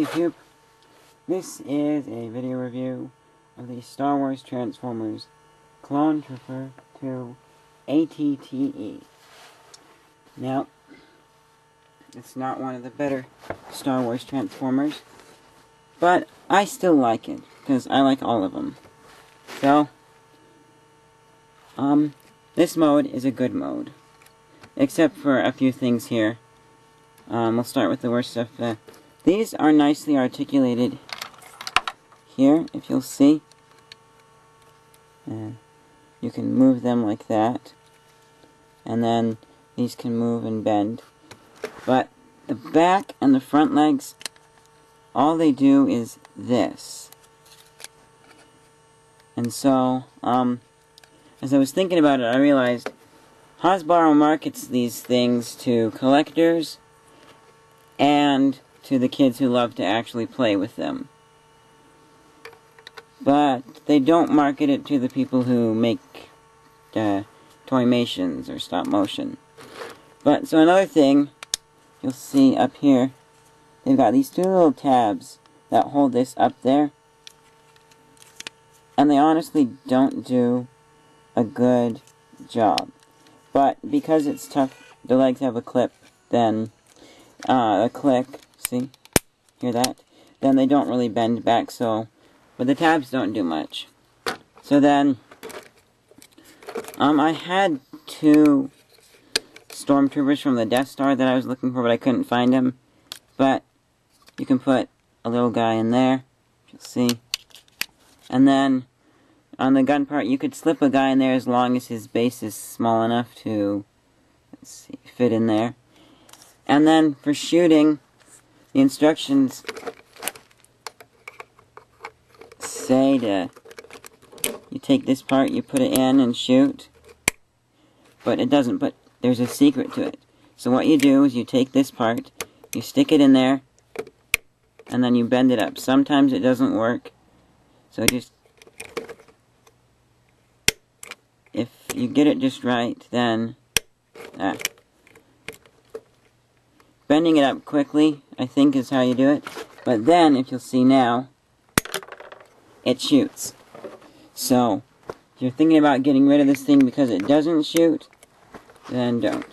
YouTube. This is a video review of the Star Wars Transformers Clone Trooper 2 ATTE. Now, it's not one of the better Star Wars Transformers, but I still like it, because I like all of them. So, this mode is a good mode, except for a few things here. We'll start with the worst stuff. These are nicely articulated here, if you'll see. You can move them like that. And then these can move and bend. But the back and the front legs, all they do is this. And so, as I was thinking about it, I realized Hasbro markets these things to collectors and to the kids who love to actually play with them. But they don't market it to the people who make Toymations or stop motion. But, so another thing, you'll see up here, they've got these two little tabs that hold this up there. And they honestly don't do a good job. But because it's tough, the legs have a clip, then a click, see? Hear that? Then they don't really bend back, so, but the tabs don't do much. So then, I had two Stormtroopers from the Death Star that I was looking for, but I couldn't find them. But you can put a little guy in there, you'll see. And then, on the gun part, you could slip a guy in there as long as his base is small enough to, let's see, fit in there. And then, for shooting, the instructions say to, you take this part, you put it in and shoot. But it doesn't, but there's a secret to it. So what you do is you take this part, you stick it in there, and then you bend it up. Sometimes it doesn't work, so just, if you get it just right, then, bending it up quickly, I think, is how you do it. But then, if you'll see now, it shoots. So, if you're thinking about getting rid of this thing because it doesn't shoot, then don't.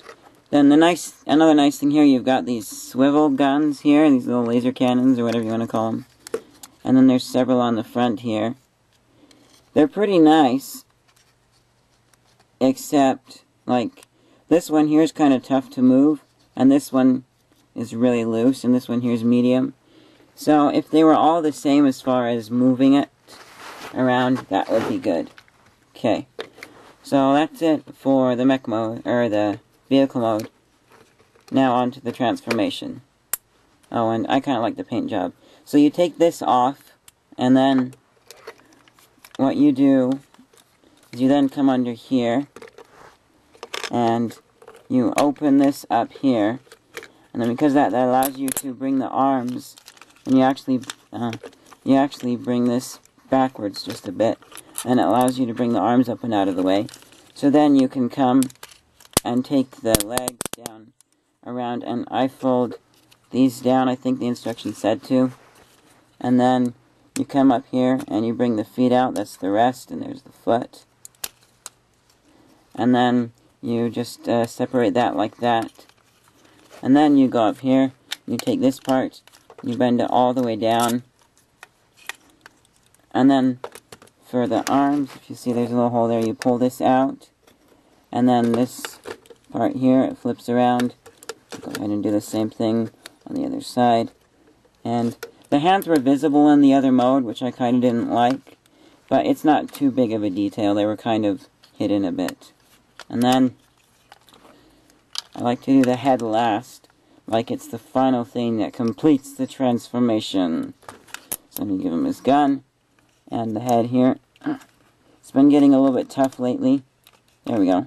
Then another nice thing here, you've got these swivel guns here, these little laser cannons, or whatever you want to call them. And then there's several on the front here. They're pretty nice, except, like, this one here is kind of tough to move, and this one is really loose, and this one here is medium. So if they were all the same as far as moving it around, that would be good. Okay, so that's it for the mech mode, or the vehicle mode. Now on to the transformation. Oh, and I kind of like the paint job. So you take this off, and then what you do is you then come under here, and you open this up here. And then because that allows you to bring the arms, and you actually bring this backwards just a bit, and it allows you to bring the arms up and out of the way. So then you can come and take the legs down around, and I fold these down, I think the instructions said to. And then you come up here and you bring the feet out, that's the rest, and there's the foot. And then you just separate that like that. And then you go up here, you take this part, you bend it all the way down. And then for the arms, if you see there's a little hole there, you pull this out. And then this part here, it flips around. Go ahead and do the same thing on the other side. And the hands were visible in the other mode, which I kind of didn't like. But it's not too big of a detail, they were kind of hidden a bit. And then I like to do the head last, like it's the final thing that completes the transformation. So I'm going to give him his gun, and the head here. It's been getting a little bit tough lately. There we go.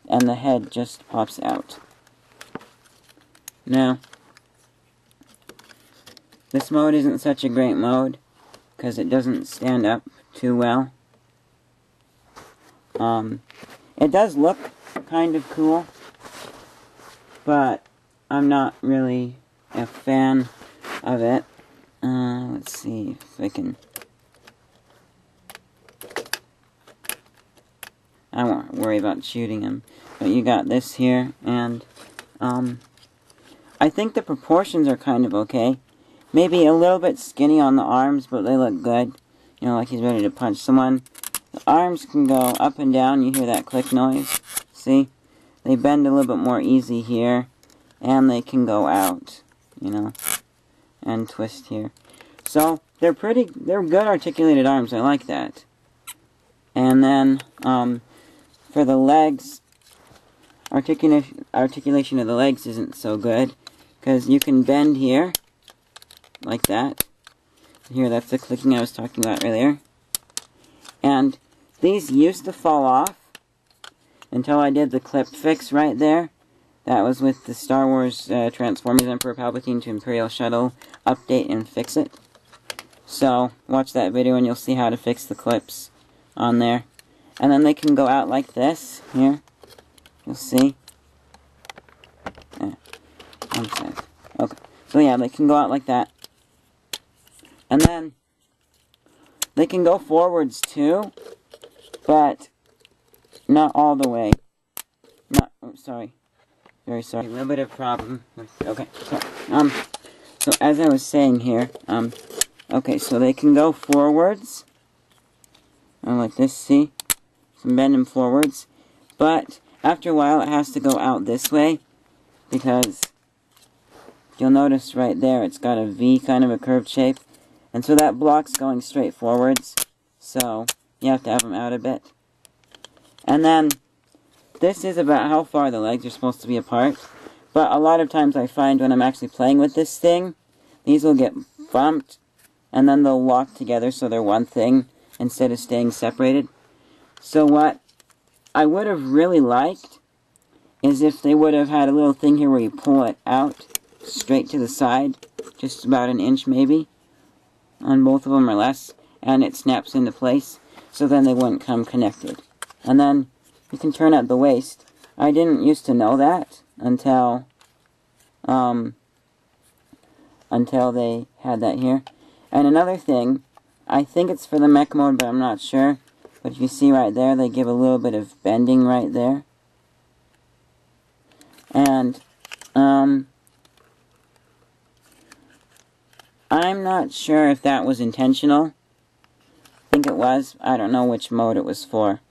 And the head just pops out. Now, this mode isn't such a great mode, because it doesn't stand up too well. It does look kind of cool, but I'm not really a fan of it. let's see if I can... I won't worry about shooting him. But you got this here, and, I think the proportions are kind of okay. Maybe a little bit skinny on the arms, but they look good. You know, like he's ready to punch someone. The arms can go up and down. You hear that click noise? See? They bend a little bit more easy here. And they can go out, you know, and twist here. So, they're good articulated arms. I like that. And then, for the legs, articulation of the legs isn't so good. Because you can bend here, like that. Here, that's the clicking I was talking about earlier. And these used to fall off until I did the clip fix right there. That was with the Star Wars Transformers Emperor Palpatine to Imperial Shuttle update and fix it. So, watch that video and you'll see how to fix the clips on there. And then they can go out like this, here. You'll see. One sec. Okay. So yeah, they can go out like that. And then, they can go forwards too, but not all the way. Sorry. Very sorry. A little bit of problem with... Okay, so as I was saying here, okay, so they can go forwards. Like this, see? So bend them forwards. But, after a while, it has to go out this way, because you'll notice right there, it's got a V, kind of a curved shape. And so that blocks going straight forwards. So, you have to have them out a bit. And then... this is about how far the legs are supposed to be apart. But a lot of times I find when I'm actually playing with this thing, these will get bumped, and then they'll lock together so they're one thing, instead of staying separated. So what I would have really liked is if they would have had a little thing here where you pull it out, straight to the side, just about an inch maybe, on both of them or less, and it snaps into place, so then they wouldn't come connected. And then you can turn at the waist. I didn't used to know that until they had that here. And another thing, I think it's for the mech mode, but I'm not sure. But if you see right there, they give a little bit of bending right there. And, I'm not sure if that was intentional. I think it was. I don't know which mode it was for.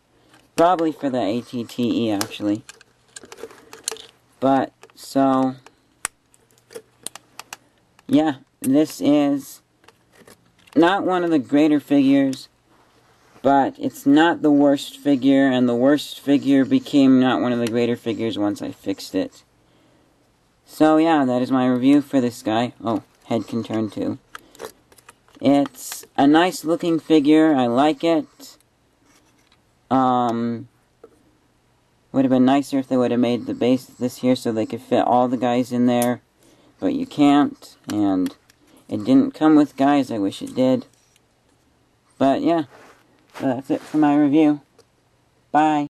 Probably for the ATTE, actually. But, so... yeah, this is not one of the greater figures, but it's not the worst figure, and the worst figure became not one of the greater figures once I fixed it. So, yeah, that is my review for this guy. Oh, head can turn too. It's a nice looking figure. I like it. Would have been nicer if they would have made the base this here so they could fit all the guys in there. But you can't, and it didn't come with guys. I wish it did. But yeah, so that's it for my review. Bye.